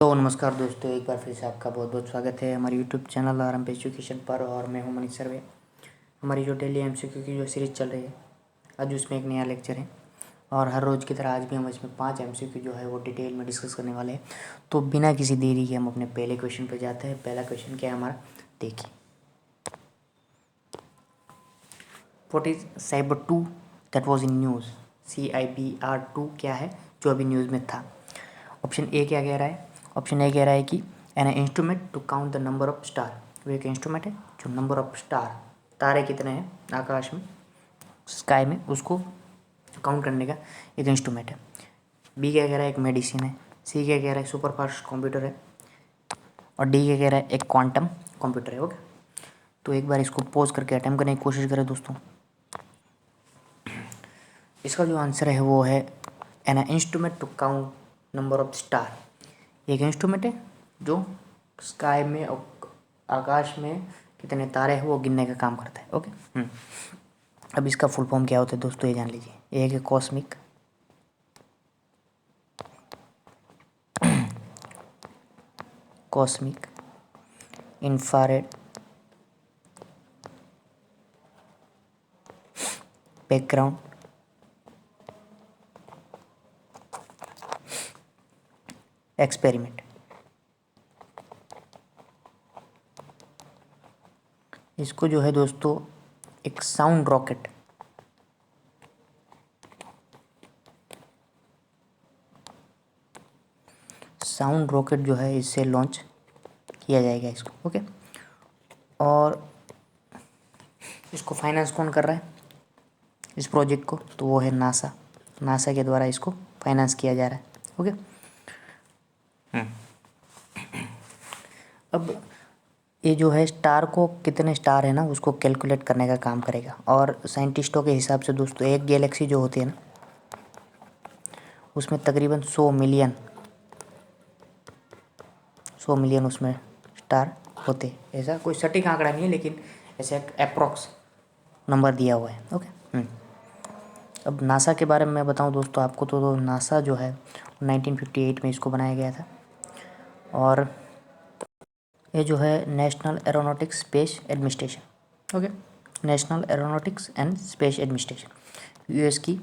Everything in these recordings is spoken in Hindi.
तो नमस्कार दोस्तों, एक बार फिर से आपका बहुत बहुत स्वागत है हमारे यूट्यूब चैनल आरएम एजुकेशन पर। और मैं हूं मनीष सर्वे। हमारी जो डेली एमसीक्यू की जो सीरीज़ चल रही है, आज उसमें एक नया लेक्चर है। और हर रोज़ की तरह आज भी हम इसमें 5 एमसीक्यू जो है वो डिटेल में डिस्कस करने वाले हैं। तो बिना किसी देरी के हम अपने पहले क्वेश्चन पर जाते हैं। पहला क्वेश्चन क्या है हमारा, देखिए। What is cyber 2 that was in news? CIBR 2 क्या है जो अभी न्यूज़ में था? ऑप्शन ए क्या कह रहा है? ऑप्शन ए कह रहा है कि an instrument to count the number of star. वो एक इंस्ट्रूमेंट है जो नंबर ऑफ स्टार, तारे कितने हैं आकाश में, स्काई में, उसको काउंट करने का एक इंस्ट्रूमेंट है। बी क्या कह रहा है? एक मेडिसिन है। सी क्या कह रहा है? सुपर फास्ट कंप्यूटर है। और डी क्या कह रहा है? एक क्वांटम कंप्यूटर है। ओके, तो एक बार इसको पॉज करके अटेम्प्ट करने की कोशिश करें दोस्तों। इसका जो आंसर है वो है an instrument to count number of star. एक इंस्ट्रूमेंट है जो स्काई में, आकाश में कितने तारे हैं वो गिनने का काम करता है। ओके। अब इसका फुल फॉर्म क्या होता है दोस्तों, ये जान लीजिए। एक है cosmic, cosmic infrared background experiment. इसको जो है दोस्तों एक साउंड रॉकेट, साउंड रॉकेट जो है इससे लॉन्च किया जाएगा इसको। ओके, और इसको फाइनेंस कौन कर रहा है इस प्रोजेक्ट को? तो वो है नासा। नासा के द्वारा इसको फाइनेंस किया जा रहा है। ओके। अब ये जो है स्टार को, कितने स्टार है ना, उसको कैलकुलेट करने का काम करेगा। और साइंटिस्टों के हिसाब से दोस्तों एक गैलेक्सी जो होती है ना, उसमें तकरीबन 100 मिलियन उसमें स्टार होते हैं। ऐसा कोई सटीक आंकड़ा नहीं है, लेकिन ऐसे एक अप्रॉक्स नंबर दिया हुआ है। ओके। अब नासा के बारे में मैं बताऊं दोस्तों आपको, तो नासा जो है 1958 में इसको बनाया गया था। और ये जो है national aeronautics space administration, okay, national aeronautics and space administration, US की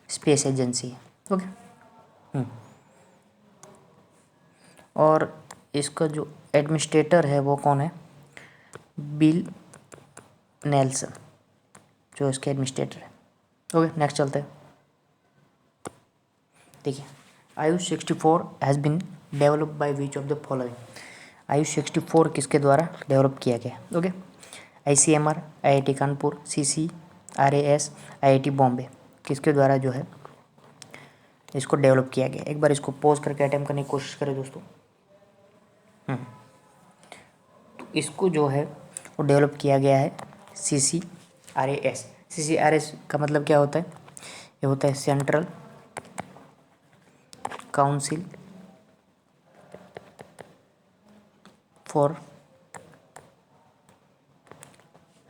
स्पेस एजेंसी है। ओके। और इसका जो एडमिनिस्ट्रेटर है वो कौन है? बिल नेल्सन, जो इसके एडमिनिस्ट्रेटर है। ओके, नेक्स्ट चलते हैं। देखिए, Ayush 64 has been develop by which of the following? Ayush 64 किसके द्वारा डेवलप किया गया? Okay, ICMR, IIT Kanpur, CCRAS, IIT Bombay, किसके द्वारा जो है इसको डेवलप किया गया? एक बार इसको पॉज करके अटेम्प्ट करने की कोशिश करें दोस्तों। तो इसको जो है वो डेवलप किया गया है CCRAS। CCRAS का मतलब क्या होता है? ये होता है central council for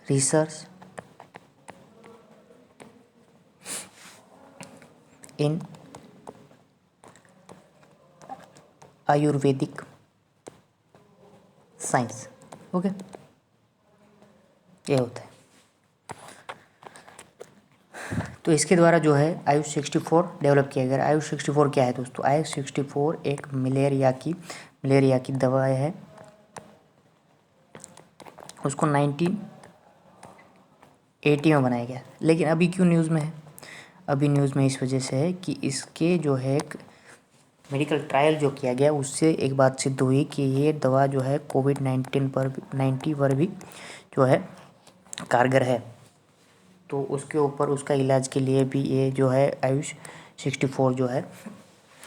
research in Ayurvedic science. Okay, ये होता है। तो इसके द्वारा जो है आयुष 64 डेवलप किया गया। आयुष 64 क्या है दोस्तों? आयुष 64 एक मलेरिया की दवा है। उसको 1980 में बनाया गया। लेकिन अभी क्यों न्यूज़ में है? अभी न्यूज़ में इस वजह से है कि इसके जो है एक मेडिकल ट्रायल जो किया गया, उससे एक बात सिद्ध हुई कि ये दवा जो है कोविड-19 पर भी जो है कारगर है। तो उसके ऊपर उसका इलाज के लिए भी ये जो है आयुष 64 जो है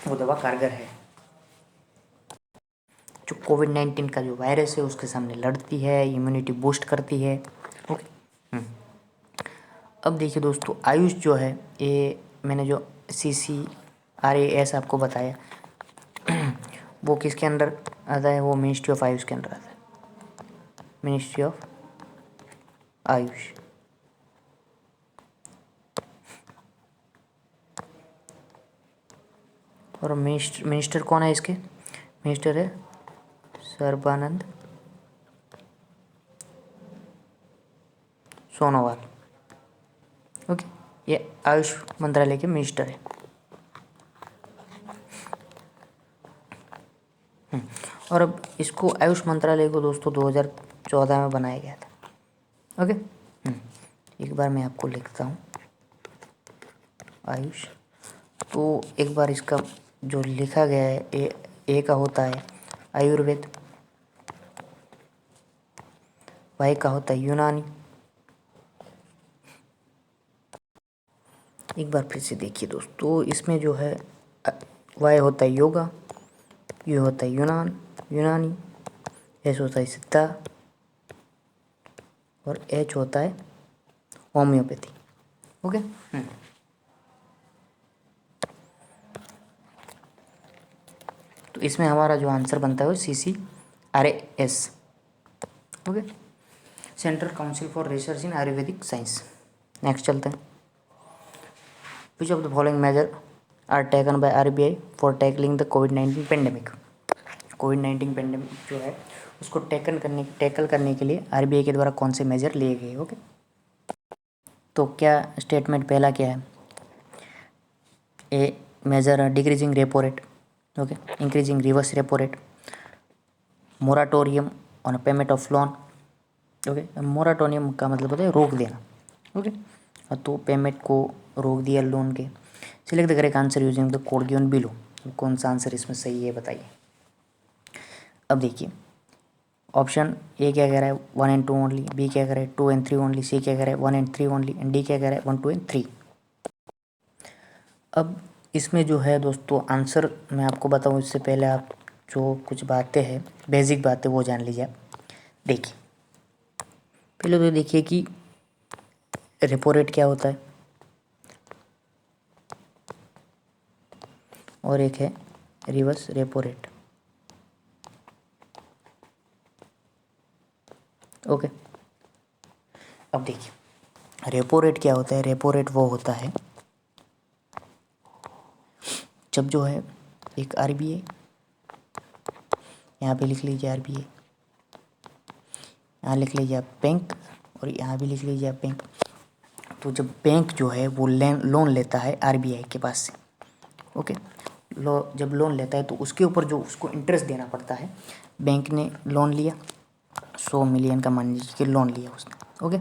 वो दवा कारगर है, जो कोविड-19 का जो वायरस है उसके सामने लड़ती है, इम्यूनिटी बूस्ट करती है। ओके। अब देखिए दोस्तों, आयुष जो है, ये मैंने जो CCRAS आपको बताया वो किसके अंडर आता है? वो मिनिस्ट्री ऑफ आयुष के अंडर आता है, मिनिस्ट्री ऑफ आयुष। और मिनिस्टर कौन है इसके? मिनिस्टर है सर्बानंद सोनोवाल। ओके, ये आयुष मंत्रालय के मिनिस्टर है। और अब इसको आयुष मंत्रालय को दोस्तों 2014 में बनाया गया था। ओके, एक बार मैं आपको लिखता हूँ आयुष। तो एक बार इसका जो लिखा गया है ए का होता है आयुर्वेद, वाई का होता है यूनानी। एक बार फिर से देखिए दोस्तों, इसमें जो है वाई होता है योगा, यू होता है यूनानी, एस होता है सिद्धा और एच होता है होम्योपैथी। ओके, तो इसमें हमारा जो आंसर बनता है वो CCRAS। Okay, central council for research in Ayurvedic science. Next चलते हैं। Which of the following major are taken by RBI for tackling the कोविड-19 पेंडेमिक। कोविड-19 पेंडेमिक जो है उसको टैकल करने के लिए RBI के द्वारा कौन से मेजर लिए गए। ओके, तो क्या स्टेटमेंट पहला क्या है, a major decreasing repo rate, okay, increasing reverse repo rate, moratorium on payment of loan. Okay, moratorium का मतलब होता है रोक देना। ओके, तो पेमेंट को रोक दिया लोन के। Select the correct answer using the code given below. कौन सा आंसर इसमें सही है बताइए। अब देखिए, ऑप्शन ए क्या कह रहा है 1 and 2 ओनली, बी क्या कह रहा है 2 and 3 ओनली, सी क्या कह रहा है 1 and 3 ओनली, एंड डी क्या कह रहा है 1, 2 and 3। अब इसमें जो है दोस्तों आंसर मैं आपको बताऊं इससे पहले आप जो कुछ बातें हैं, बेसिक बातें, वो जान लीजिए आप। देखिए, पहले तो देखिए कि रेपो रेट क्या होता है और एक है रिवर्स रेपो रेट। ओके, अब देखिए रेपो रेट क्या होता है। रेपो रेट वो होता है जब जो है एक RBI, यहाँ पे लिख लीजिए RBI, यहाँ लिख लीजिए आप बैंक, और यहाँ भी लिख लीजिए आप बैंक। तो जब बैंक जो है वो लोन लेता है RBI के पास से, ओके, जब लोन लेता है तो उसके ऊपर जो उसको इंटरेस्ट देना पड़ता है, बैंक ने लोन लिया 100 मिलियन का, मान लीजिए कि लोन लिया उसने। ओके,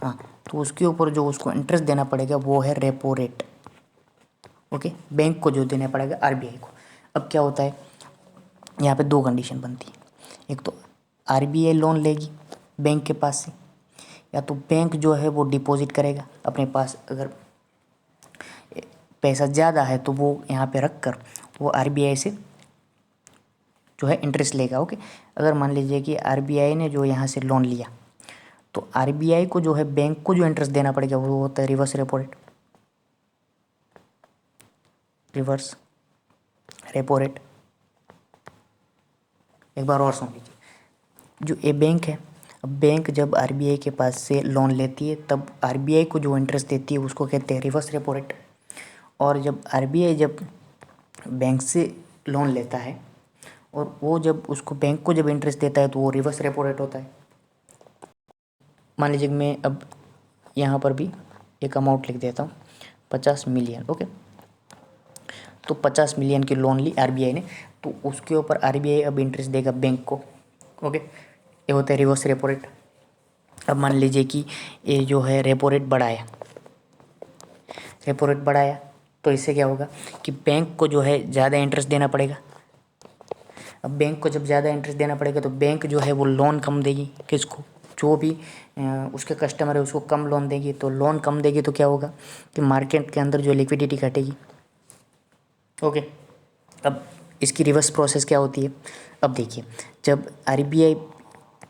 हाँ, तो उसके ऊपर जो उसको इंटरेस्ट देना पड़ेगा वो है रेपो रेट। ओके, बैंक को जो देना पड़ेगा RBI को। अब क्या होता है, यहाँ पे दो कंडीशन बनती है। एक तो RBI लोन लेगी बैंक के पास से, या तो बैंक जो है वो डिपॉजिट करेगा अपने पास। अगर पैसा ज़्यादा है तो वो यहाँ पे रख कर वो RBI से जो है इंटरेस्ट लेगा। ओके, अगर मान लीजिए कि RBI ने जो यहाँ से लोन लिया तो RBI को जो है बैंक को जो इंटरेस्ट देना पड़ेगा वो होता है reverse repo rate. Reverse repo rate, एक बार और सुन लीजिए। जो ये बैंक है, अब बैंक जब RBI के पास से लोन लेती है तब RBI को जो इंटरेस्ट देती है उसको कहते हैं रिवर्स रेपो रेट। और जब RBI जब बैंक से लोन लेता है और वो जब उसको बैंक को जब इंटरेस्ट देता है तो वो रिवर्स रेपो रेट होता है। मान लीजिए मैं अब यहाँ पर भी एक अमाउंट लिख देता हूँ 50 मिलियन। ओके, तो 50 मिलियन की लोन ली RBI ने, तो उसके ऊपर RBI अब इंटरेस्ट देगा बैंक को। ओके, ये होता है रिवर्स रेपो रेट। अब मान लीजिए कि ये जो है रेपो रेट बढ़ाया, रेपो रेट बढ़ाया तो इससे क्या होगा कि बैंक को जो है ज़्यादा इंटरेस्ट देना पड़ेगा। अब बैंक को जब ज़्यादा इंटरेस्ट देना पड़ेगा तो बैंक जो है वो लोन कम देगी किसको, जो भी उसके कस्टमर है उसको कम लोन देगी। तो लोन कम देगी तो क्या होगा कि मार्केट के अंदर जो लिक्विडिटी घटेगी। ओके, अब इसकी रिवर्स प्रोसेस क्या होती है। अब देखिए, जब RBI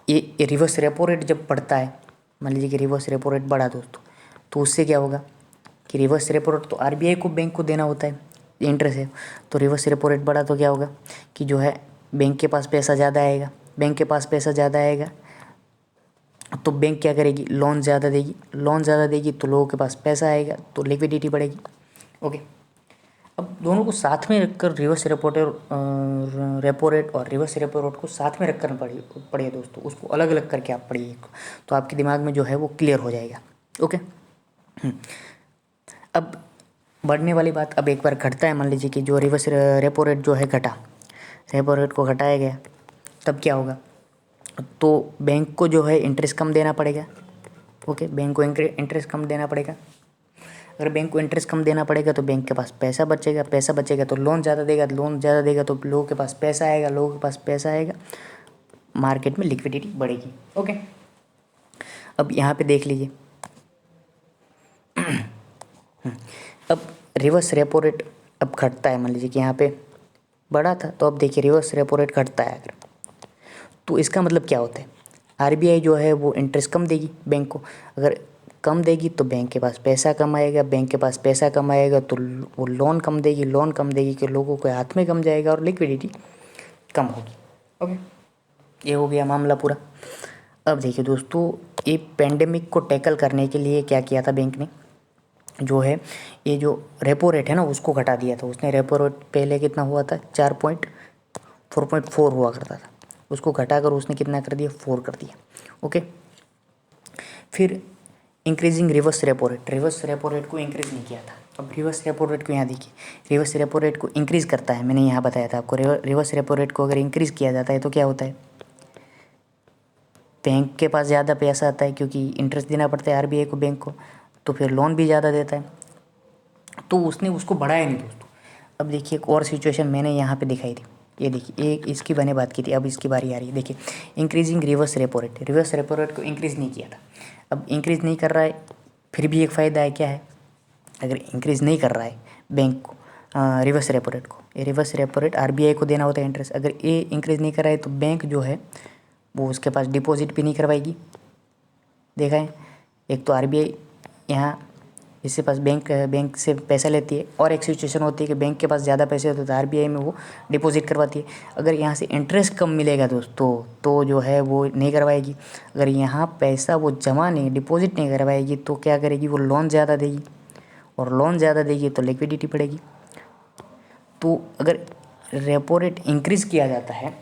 ये रिवर्स रेपो रेट जब बढ़ता है, मान लीजिए कि रिवर्स रेपो रेट बढ़ा दोस्तों, तो उससे क्या होगा कि रिवर्स रेपो रेट तो RBI को बैंक को देना होता है, इंटरेस्ट है। तो रिवर्स रेपो रेट बढ़ा तो क्या होगा कि जो है बैंक के पास पैसा ज़्यादा आएगा, बैंक के पास पैसा ज़्यादा आएगा तो बैंक क्या करेगी, लोन ज़्यादा देगी, लोन ज़्यादा देगी तो लोगों के पास पैसा आएगा तो लिक्विडिटी बढ़ेगी। ओके, अब दोनों को साथ में रखकर रिवर्स रेपो रेट और रिवर्स रेपो रेट को साथ में रखकर पढ़िए दोस्तों, उसको अलग अलग करके आप पढ़िए, तो आपके दिमाग में जो है वो क्लियर हो जाएगा। ओके। अब बढ़ने वाली बात, अब एक बार घटता है, मान लीजिए कि जो रिवर्स रेपो रेट जो है घटा, रेपो रेट को घटाया गया, तब क्या होगा, तो बैंक को जो है इंटरेस्ट कम देना पड़ेगा। ओके, बैंक को इंटरेस्ट कम देना पड़ेगा। अगर बैंक को इंटरेस्ट कम देना पड़ेगा तो बैंक के पास पैसा बचेगा, पैसा बचेगा तो लोन ज़्यादा देगा, लोन ज़्यादा देगा तो लोगों के पास पैसा आएगा, लोगों के पास पैसा आएगा, मार्केट में लिक्विडिटी बढ़ेगी। ओके, अब यहाँ पे देख लीजिए। अब रिवर्स रेपो रेट अब घटता है, मान लीजिए कि यहाँ पे बढ़ा था, तो अब देखिए रिवर्स रेपो रेट घटता है अगर, तो इसका मतलब क्या होता है, आरबीआई जो है वो इंटरेस्ट कम देगी बैंक को। अगर कम देगी तो बैंक के पास पैसा कम आएगा, बैंक के पास पैसा कम आएगा तो वो लोन कम देगी, लोन कम देगी कि लोगों के हाथ में कम जाएगा और लिक्विडिटी कम होगी। ओके, ये हो गया मामला पूरा। अब देखिए दोस्तों, ये पेंडेमिक को टैकल करने के लिए क्या किया था बैंक ने, जो है ये जो रेपो रेट है ना उसको घटा दिया था उसने। रेपो रेट पहले कितना हुआ था, 4.4 हुआ करता था, उसको घटाकर उसने कितना कर दिया, 4 कर दिया। ओके, फिर increasing reverse repo rate, reverse repo rate को इंक्रीज़ नहीं किया था। अब रिवर्स रेपो रेट को यहाँ देखिए, रिवर्स रेपो रेट को इंक्रीज़ करता है, मैंने यहाँ बताया था आपको, रिवर्स रेपो रेट को अगर इंक्रीज़ किया जाता है तो क्या होता है, बैंक के पास ज़्यादा पैसा आता है क्योंकि इंटरेस्ट देना पड़ता है आरबीआई को, बैंक को, तो फिर लोन भी ज़्यादा देता है, तो उसने उसको बढ़ाया नहीं दोस्तों। अब देखिए एक और सिचुएशन मैंने यहाँ पे दिखाई थी, ये देखिए, एक इसकी मैंने बात की थी, अब इसकी बारी आ रही है। देखिए increasing reverse repo rate, reverse repo rate को इंक्रीज़ नहीं किया था, अब इंक्रीज़ नहीं कर रहा है, फिर भी एक फ़ायदा है, क्या है, अगर इंक्रीज़ नहीं कर रहा है बैंक को रिवर्स रेपो रेट को, ये रिवर्स रेपो रेट आरबीआई को देना होता है इंटरेस्ट, अगर ये इंक्रीज़ नहीं कर रहा है तो बैंक जो है वो उसके पास डिपॉजिट भी नहीं करवाएगी। देखा है, एक तो आरबीआई यहाँ इससे पास बैंक से पैसा लेती है, और एक सिचुएशन होती है कि बैंक के पास ज़्यादा पैसे होते हैं तो आरबीआई में वो डिपॉजिट करवाती है। अगर यहाँ से इंटरेस्ट कम मिलेगा दोस्तों तो जो है वो नहीं करवाएगी, अगर यहाँ पैसा वो जमा नहीं, डिपॉजिट नहीं करवाएगी तो क्या करेगी, वो लोन ज़्यादा देगी, और लोन ज़्यादा देगी तो लिक्विडिटी बढ़ेगी। तो अगर रेपो रेट इंक्रीज़ किया जाता है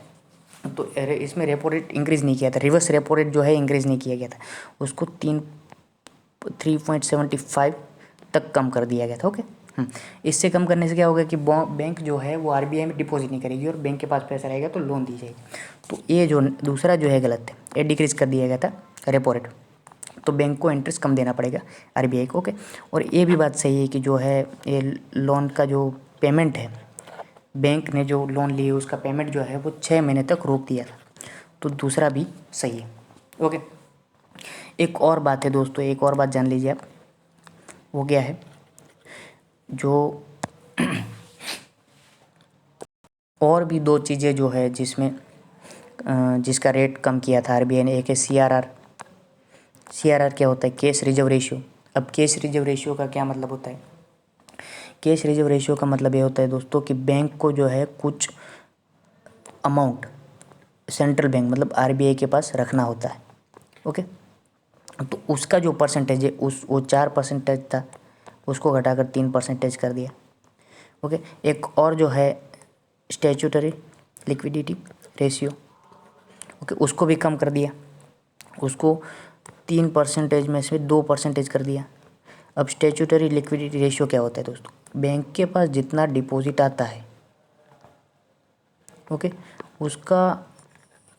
तो इसमें रेपो रेट इंक्रीज़ नहीं किया था, रिवर्स रेपो रेट जो है इंक्रीज़ नहीं किया गया था, उसको 3.75 तक कम कर दिया गया था। ओके, इससे कम करने से क्या होगा कि बैंक जो है वो आरबीआई में डिपॉजिट नहीं करेगी और बैंक के पास पैसा रहेगा तो लोन दी जाएगी। तो ये जो दूसरा जो है गलत है, ये डिक्रीज़ कर दिया गया था रेपो रेट, तो बैंक को इंटरेस्ट कम देना पड़ेगा आरबीआई को। ओके, और ये भी बात सही है कि जो है ये लोन का जो पेमेंट है, बैंक ने जो लोन लिए उसका पेमेंट जो है वो 6 महीने तक रोक दिया था, तो दूसरा भी सही है। ओके, एक और बात है दोस्तों, एक और बात जान लीजिए आप, वो क्या है, जो और भी दो चीज़ें जो है जिसमें जिसका रेट कम किया था आरबीआई ने, एक है सीआरआर। सीआरआर क्या होता है, कैश रिजर्व रेशियो। अब कैश रिजर्व रेशियो का क्या मतलब होता है, कैश रिजर्व रेशियो का मतलब ये होता है दोस्तों कि बैंक को जो है कुछ अमाउंट सेंट्रल बैंक मतलब आरबीआई के पास रखना होता है। ओके, तो उसका जो परसेंटेज है वो 4% था, उसको घटाकर 3% कर दिया। ओके, एक और जो है स्टैट्यूटरी लिक्विडिटी रेशियो, ओके, उसको भी कम कर दिया, उसको 3% में से 2% कर दिया। अब स्टैट्यूटरी लिक्विडिटी रेशियो क्या होता है दोस्तों, बैंक के पास जितना डिपॉजिट आता है, ओके, उसका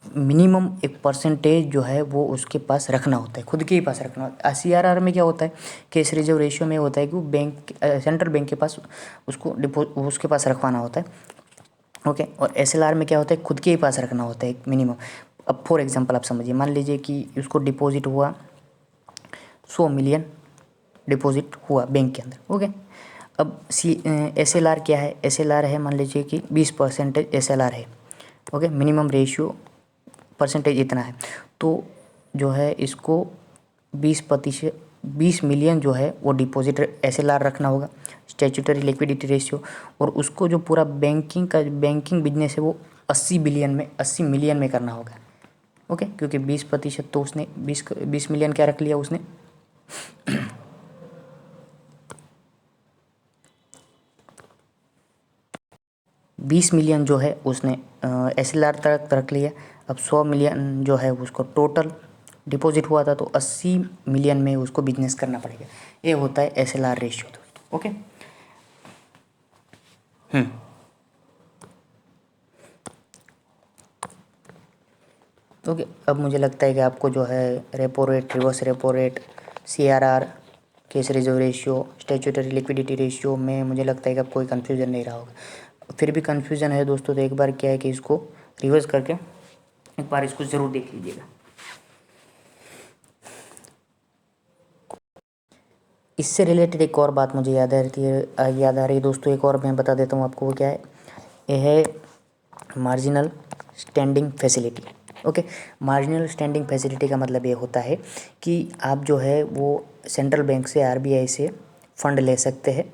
मिनिमम एक परसेंटेज जो है वो उसके पास रखना होता है, खुद के ही पास रखना होता है। सीआरआर में क्या होता है, कैश रिजर्व रेशियो में होता है कि वो बैंक सेंट्रल बैंक के पास उसको उसके पास रखवाना होता है। ओके, और एसएलआर में क्या होता है, खुद के ही पास रखना होता है एक मिनिमम। अब फॉर एग्जांपल आप समझिए, मान लीजिए कि उसको डिपॉजिट हुआ 100 मिलियन डिपॉजिट हुआ बैंक के अंदर। ओके, अब एसएलआर क्या है, एसएलआर है मान लीजिए कि 20% एसएलआर है। ओके, मिनिमम रेशियो परसेंटेज इतना है, तो जो है इसको 20 मिलियन जो है वो डिपॉजिट एसएलआर रखना होगा, स्टैट्यूटरी लिक्विडिटी रेशियो, और उसको जो पूरा बैंकिंग बिजनेस है वो 80 मिलियन में करना होगा। ओके, क्योंकि 20% तो उसने 20 मिलियन क्या रख लिया उसने 20 मिलियन जो है उसने SLR तक रख लिया। अब 100 मिलियन जो है उसको टोटल डिपॉजिट हुआ था, तो 80 मिलियन में उसको बिजनेस करना पड़ेगा। ये होता है SLR रेशियो दोस्तों। ओके। ओके, अब मुझे लगता है कि आपको जो है repo rate, reverse repo rate, CRR, cash reserve ratio, statutory liquidity ratio में मुझे लगता है कि अब कोई कन्फ्यूज़न नहीं रहा होगा। फिर भी कन्फ्यूज़न है दोस्तों, तो एक बार क्या है कि इसको रिवर्स करके एक बार इसको ज़रूर देख लीजिएगा। इससे रिलेटेड एक और बात मुझे याद आ रही है दोस्तों, एक और मैं बता देता हूँ आपको। वो क्या है? ये है marginal standing facility. Okay, marginal standing facility का मतलब ये होता है कि आप जो है वो सेंट्रल बैंक से, RBI से फ़ंड ले सकते हैं।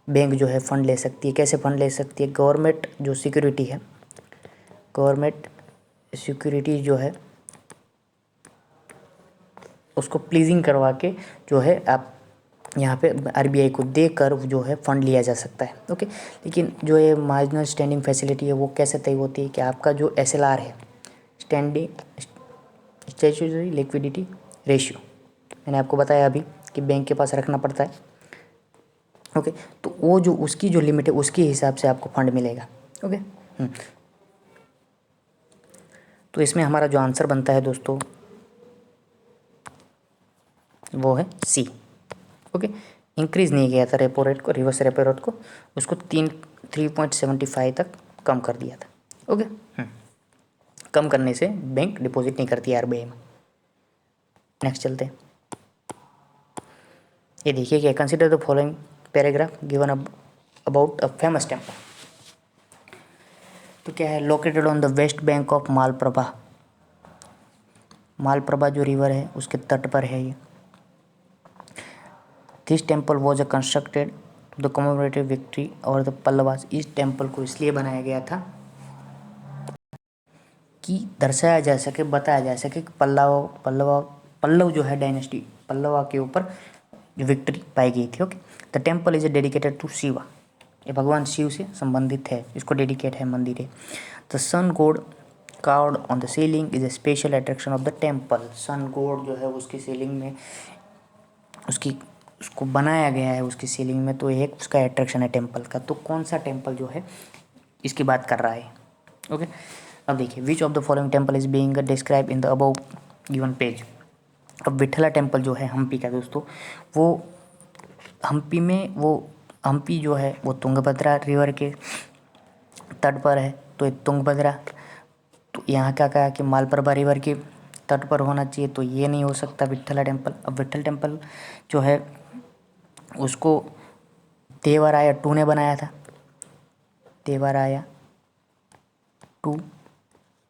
बैंक जो है फ़ंड ले सकती है। कैसे फ़ंड ले सकती है? गवर्नमेंट जो सिक्योरिटी है, गवर्नमेंट सिक्योरिटी जो है उसको प्लीजिंग करवा के जो है आप यहाँ पे RBI को देकर जो है फ़ंड लिया जा सकता है। ओके, लेकिन जो ये मार्जिनल स्टैंडिंग फैसिलिटी है वो कैसे तय होती है कि आपका जो SLR है, स्टैट्यूटरी लिक्विडिटी रेशियो, मैंने आपको बताया अभी कि बैंक के पास रखना पड़ता है। ओके, तो वो जो उसकी जो लिमिट है उसके हिसाब से आपको फंड मिलेगा। ओके, तो इसमें हमारा जो आंसर बनता है दोस्तों वो है C। ओके, इंक्रीज़ नहीं किया था रेपो रेट को, रिवर्स रेपो रेट को, उसको 3.75 तक कम कर दिया था। ओके, कम करने से बैंक डिपॉजिट नहीं करती है RBI में। नेक्स्ट चलते हैं। ये देखिए कि consider the following paragraph given about a famous temple. तो क्या है? Located on the west bank of Malaprabha. Malaprabha जो रिवर है उसके तट पर है ये। This temple was a constructed to the commemorative victory और द पल्लवास। इस टेम्पल को इसलिए बनाया गया था कि दर्शाया जा सके, बताया जा सके कि पल्लव जो है डायनेस्टी, पल्लवा के ऊपर जो विक्ट्री पाई गई थी। Okay, the temple is dedicated to Shiva. ये भगवान शिव से संबंधित है, इसको डेडिकेट है मंदिर है। The sun god carved on the ceiling is a special attraction of the temple. Sun god जो है उसकी सीलिंग में उसको बनाया गया है उसकी सीलिंग में, तो एक उसका अट्रैक्शन है टेम्पल का। तो कौन सा टेम्पल जो है इसकी बात कर रहा है? ओके, अब देखिए, विच of the following temple is being describe in the above given page. अब विठला टेम्पल जो है हम्पी का दोस्तों, वो हम्पी जो है वो तुंगभद्रा रिवर के तट पर है। तो ये तुंगभद्रा, तो यहाँ क्या कहा कि मालप्रभा रिवर के तट पर होना चाहिए, तो ये नहीं हो सकता विठला टेम्पल। अब विठल टेम्पल जो है उसको देवराया टू ने बनाया था। देवराया टू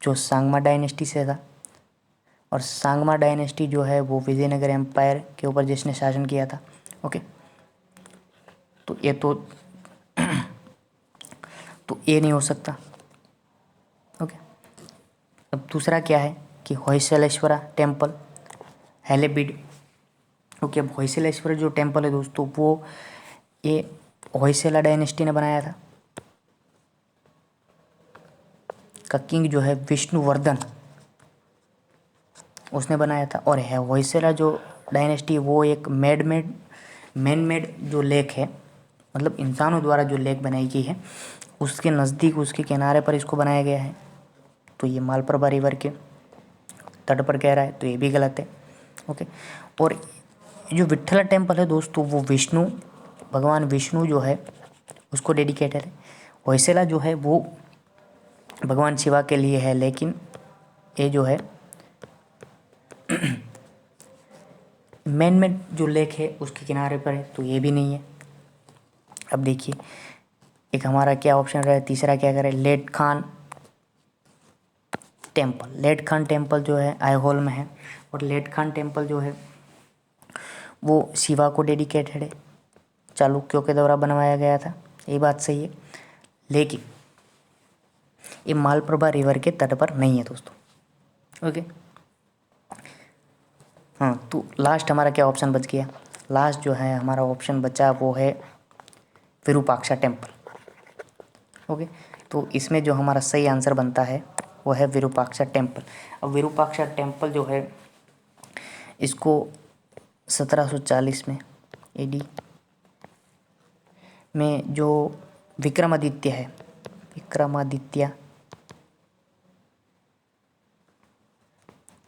जो सांगमा डायनेस्टी से था, और सांगमा डायनेस्टी जो है वो विजयनगर एम्पायर के ऊपर जिसने शासन किया था। ओके, तो ये तो ये नहीं हो सकता। ओके, अब दूसरा क्या है कि होयसलेश्वरा टेम्पल, हैलेबीड। ओके, अब होयसलेश्वर जो टेम्पल है दोस्तों वो ये होयसला डायनेस्टी ने बनाया था। का किंग जो है विष्णुवर्धन उसने बनाया था। और है होयसला जो डायनेस्टी वो एक मैन मेड जो लेक है, मतलब इंसानों द्वारा जो लेक बनाई गई है उसके नज़दीक, उसके किनारे पर इसको बनाया गया है। तो ये मालप्रभा रिवर के तट पर कह रहा है, तो ये भी गलत है। ओके, और जो विठला टेम्पल है दोस्तों वो भगवान विष्णु जो है उसको डेडिकेटेड है। होयसला जो है वो भगवान शिवा के लिए है, लेकिन ये जो है मैन मेड जो लेक है उसके किनारे पर है, तो ये भी नहीं है। अब देखिए, एक हमारा क्या ऑप्शन रहा है, तीसरा क्या करें? लेट खान टेम्पल। लेट खान टेम्पल जो है आईहोल में है, और लेट खान टेम्पल जो है वो शिवा को डेडिकेटेड है, चालुक्यों के द्वारा बनवाया गया था, ये बात सही है। लेकिन ये मालप्रभा रिवर के तट पर नहीं है दोस्तों। ओके, हाँ, तो लास्ट हमारा क्या ऑप्शन बच गया? लास्ट जो है हमारा ऑप्शन बचा वो है विरूपाक्षा टेम्पल। ओके, तो इसमें जो हमारा सही आंसर बनता है वो है विरूपाक्षा टेम्पल। अब विरूपाक्षा टेम्पल जो है इसको 1740 में एडी में जो विक्रमादित्य है, विक्रमादित्य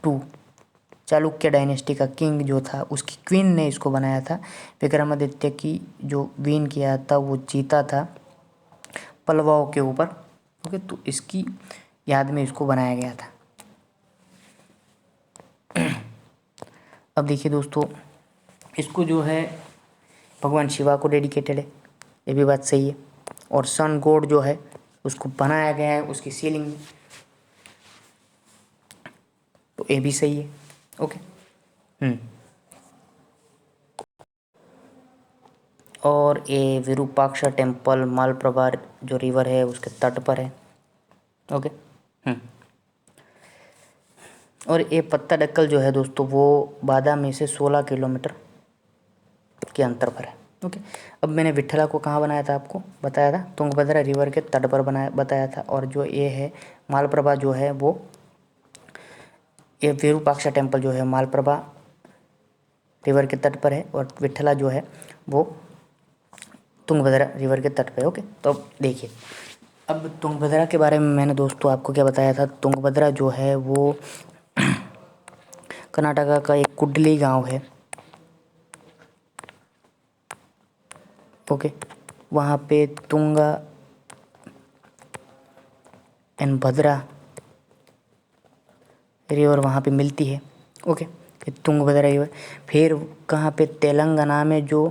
टू चालुक्य डायनेस्टी का किंग जो था उसकी क्वीन ने इसको बनाया था। विक्रमादित्य की जो विन किया था वो जीता था पल्लवों के ऊपर। ओके, तो इसकी याद में इसको बनाया गया था। अब देखिए दोस्तों, इसको जो है भगवान शिवा को डेडिकेटेड है, ये भी बात सही है। और सन गॉड जो है उसको बनाया गया है उसकी सीलिंग में, तो ये भी सही है। ओके। और ये विरूपाक्षा टेम्पल मालप्रभा जो रिवर है उसके तट पर है। ओके। और ये पत्ताडक्कल जो है दोस्तों वो बादामी से 16 किलोमीटर के अंतर पर है। ओके। अब मैंने विट्ठला को कहाँ बनाया था, आपको बताया था तुंगभद्रा रिवर के तट पर बताया था। और जो ये है मालप्रभा जो है वो ये विरूपाक्षा टेम्पल जो है मालप्रभा रिवर के तट पर है, और विट्ठला जो है वो तुंगभद्रा रिवर के तट पे। ओके, तो अब देखिए, अब तुंगभद्रा के बारे में मैंने दोस्तों आपको क्या बताया था। तुंगभद्रा जो है वो कर्नाटका का एक कुडली गांव है। ओके, वहाँ पे तुंगा एंड भद्रा रिवर वहाँ पे मिलती है। ओके, ये तुंगभद्रा रिवर। फिर कहाँ पे तेलंगाना में जो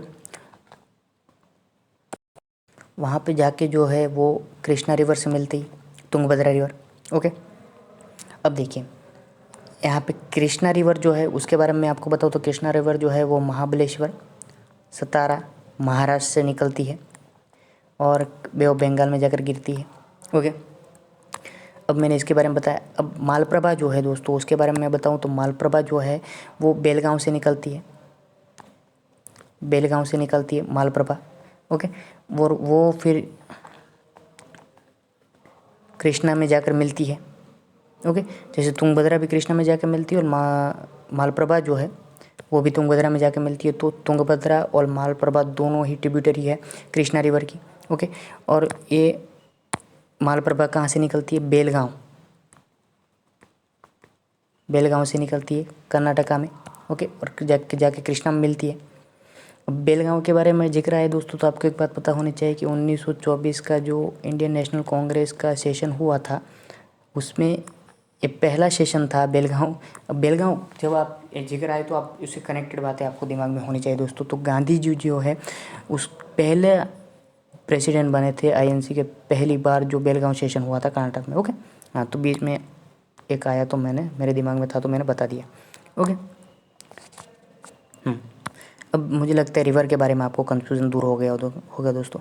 वहाँ पे जाके जो है वो कृष्णा रिवर से मिलती है तुंगभद्रा रिवर। ओके, अब देखिए यहाँ पे कृष्णा रिवर जो है उसके बारे में आपको बताऊँ तो कृष्णा रिवर जो है वो महाबलेश्वर सतारा महाराष्ट्र से निकलती है और बे ऑफ बंगाल में जाकर गिरती है। ओके, अब मैंने इसके बारे में बताया। अब मालप्रभा जो है दोस्तों उसके बारे में मैं बताऊँ तो मालप्रभा जो है वो बेलगांव से निकलती है, बेलगांव से निकलती है मालप्रभा। ओके, वो फिर कृष्णा में जाकर मिलती है। ओके, जैसे तुंगभद्रा भी कृष्णा में जाकर मिलती है और मालप्रभा जो है वो भी तुंगभद्रा में जाकर मिलती है। तो तुंगभद्रा और मालप्रभा दोनों ही ट्रिब्यूटरी है कृष्णा रिवर की। ओके, और ये मालप्रभा कहाँ से निकलती है, बेलगांव, बेलगांव से निकलती है कर्नाटका में। ओके, और जाके कृष्णा में मिलती है। अब बेलगांव के बारे में जिक्र आया दोस्तों तो आपको एक बात पता होनी चाहिए कि 1924 का जो इंडियन नेशनल कांग्रेस का सेशन हुआ था उसमें ये पहला सेशन था बेलगांव। अब बेलगांव जब आप जिक्र आए तो आप उससे कनेक्टेड बातें आपको दिमाग में होनी चाहिए दोस्तों। तो गांधी जी जो है उस पहले प्रेसिडेंट बने थे आईएनसी के, पहली बार जो बेलगांव सेशन हुआ था कर्नाटक में। ओके, हाँ, तो बीच में एक आया तो मैंने मेरे दिमाग में था तो मैंने बता दिया। ओके, अब मुझे लगता है रिवर के बारे में आपको कन्फ्यूज़न दूर हो गया होगा दोस्तों।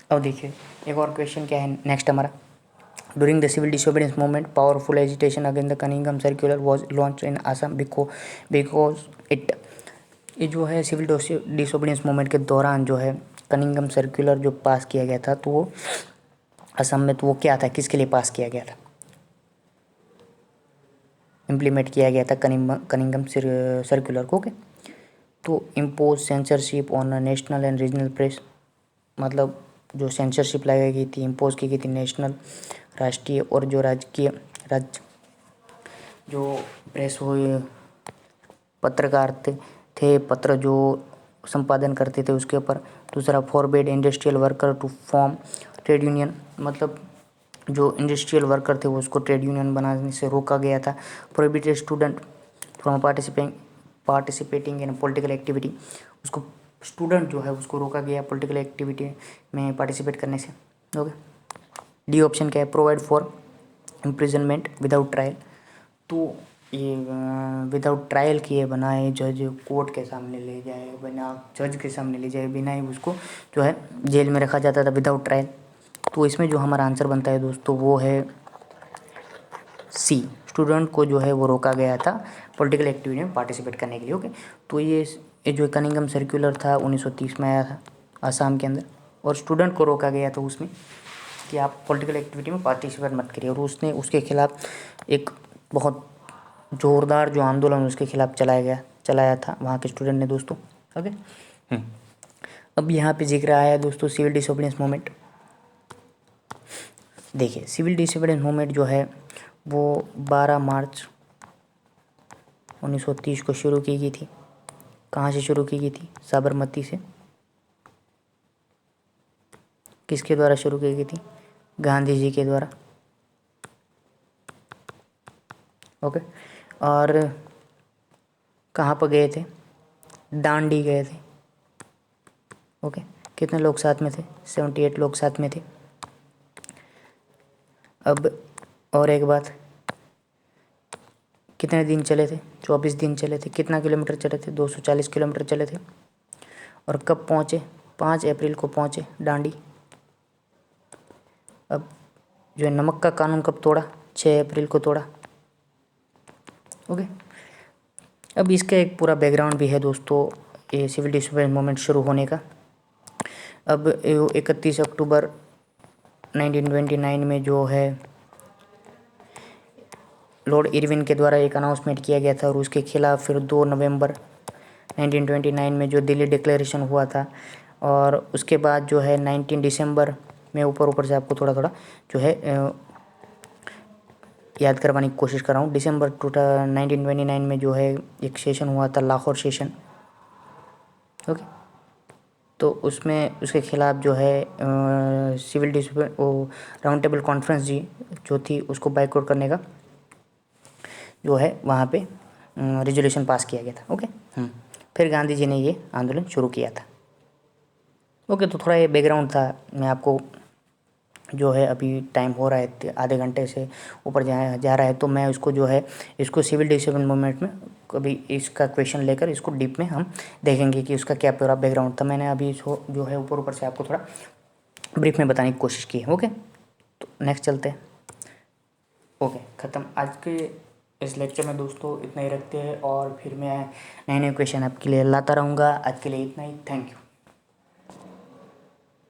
अब देखिए एक और क्वेश्चन क्या है नेक्स्ट हमारा। During the civil disobedience movement powerful agitation against the Cunningham circular was launch in Assam because it, ये जो है सिविल डिसोबीडियंस मूवमेंट के दौरान जो है कनिंघम सर्कुलर जो पास किया गया था तो वो असम में, तो वो क्या था, किसके लिए पास किया गया था, इम्प्लीमेंट किया गया था कनिंघम सर्कुलर को। ओके, तो impose censorship on national and regional press, मतलब जो सेंसरशिप लगाई गई थी, इम्पोज की गई थी नेशनल राष्ट्रीय और जो राज्य जो प्रेस हुए पत्रकार थे पत्र जो संपादन करते थे उसके ऊपर। दूसरा forbid industrial worker to form trade union, मतलब जो इंडस्ट्रियल वर्कर थे वो उसको ट्रेड यूनियन बनाने से रोका गया था। Prohibited student from participating in political activity, उसको स्टूडेंट जो है उसको रोका गया पॉलिटिकल एक्टिविटी में पार्टिसिपेट करने से। ओके, डी ऑप्शन क्या है, provide for imprisonment without trial, तो ये विदाउट ट्रायल किए बनाए जज कोर्ट के सामने ले जाए, बिना जज के सामने ले जाए, बिना ही उसको जो है जेल में रखा जाता था विदाउट ट्रायल। तो इसमें जो हमारा आंसर बनता है दोस्तों वो है सी, स्टूडेंट को जो है वो रोका गया था पॉलिटिकल एक्टिविटी में पार्टिसिपेट करने के लिए। ओके, तो ये जो कनिंघम सर्कुलर था 1930 में आया था आसाम के अंदर। और स्टूडेंट को रोका गया था उसमें कि आप पॉलिटिकल एक्टिविटी में पार्टिसिपेट मत करिए, और उसने उसके खिलाफ एक बहुत ज़ोरदार जो आंदोलन उसके खिलाफ चलाया था वहाँ के स्टूडेंट ने दोस्तों। ओके। अब यहाँ पे जिक्र आया है दोस्तों सिविल डिसोबीडियंस मूवमेंट। देखिए सिविल डिसोबीडियंस मूवमेंट जो है वो 12 मार्च 1930 को शुरू की गई थी। कहाँ से शुरू की गई थी? साबरमती से। किसके द्वारा शुरू की गई थी? गांधी जी के द्वारा। ओके। और कहाँ पर गए थे? दांडी गए थे। ओके। कितने लोग साथ में थे? 78 लोग साथ में थे। अब और एक बात, कितने दिन चले थे? 24 दिन चले थे। कितना किलोमीटर चले थे? 240 किलोमीटर चले थे। और कब पहुँचे? 5 अप्रैल को पहुँचे दांडी। अब जो है नमक का कानून कब तोड़ा? 6 अप्रैल को तोड़ा। ओके। अब इसका एक पूरा बैकग्राउंड भी है दोस्तों ये सिविल डिसोबीडियंस मूवमेंट शुरू होने का। अब 31 अक्टूबर 1929 में जो है लॉर्ड इरविन के द्वारा एक अनाउंसमेंट किया गया था, और उसके खिलाफ फिर 2 नवंबर 1929 में जो दिल्ली डिक्लेरेशन हुआ था, और उसके बाद जो है 19 दिसंबर में ऊपर से आपको थोड़ा थोड़ा जो है याद करवाने की कोशिश कर रहा हूँ। दिसंबर 1929 में जो है एक सेशन हुआ था, लाहौर सेशन। ओके। तो उसमें उसके खिलाफ जो है civil disobedience round table conference जी जो थी उसको बाइकआउट करने का जो है वहाँ पे रेजोल्यूशन पास किया गया था। ओके। फिर गांधी जी ने ये आंदोलन शुरू किया था। ओके। तो थोड़ा ये बैकग्राउंड था। मैं आपको जो है अभी टाइम हो रहा है आधे घंटे से ऊपर जा रहा है, तो मैं उसको जो है इसको सिविल डिसोबीडियंस मूवमेंट में कभी इसका क्वेश्चन लेकर इसको डीप में हम देखेंगे कि उसका क्या पूरा बैकग्राउंड था। मैंने अभी इसको जो है ऊपर से आपको थोड़ा ब्रीफ में बताने की कोशिश की है। ओके। तो नेक्स्ट चलते हैं। ओके, ख़त्म आज के इस लेक्चर में दोस्तों इतना ही रखते हैं, और फिर मैं नए नए क्वेश्चन आपके लिए लाता रहूँगा। आज के लिए इतना ही। Thank you.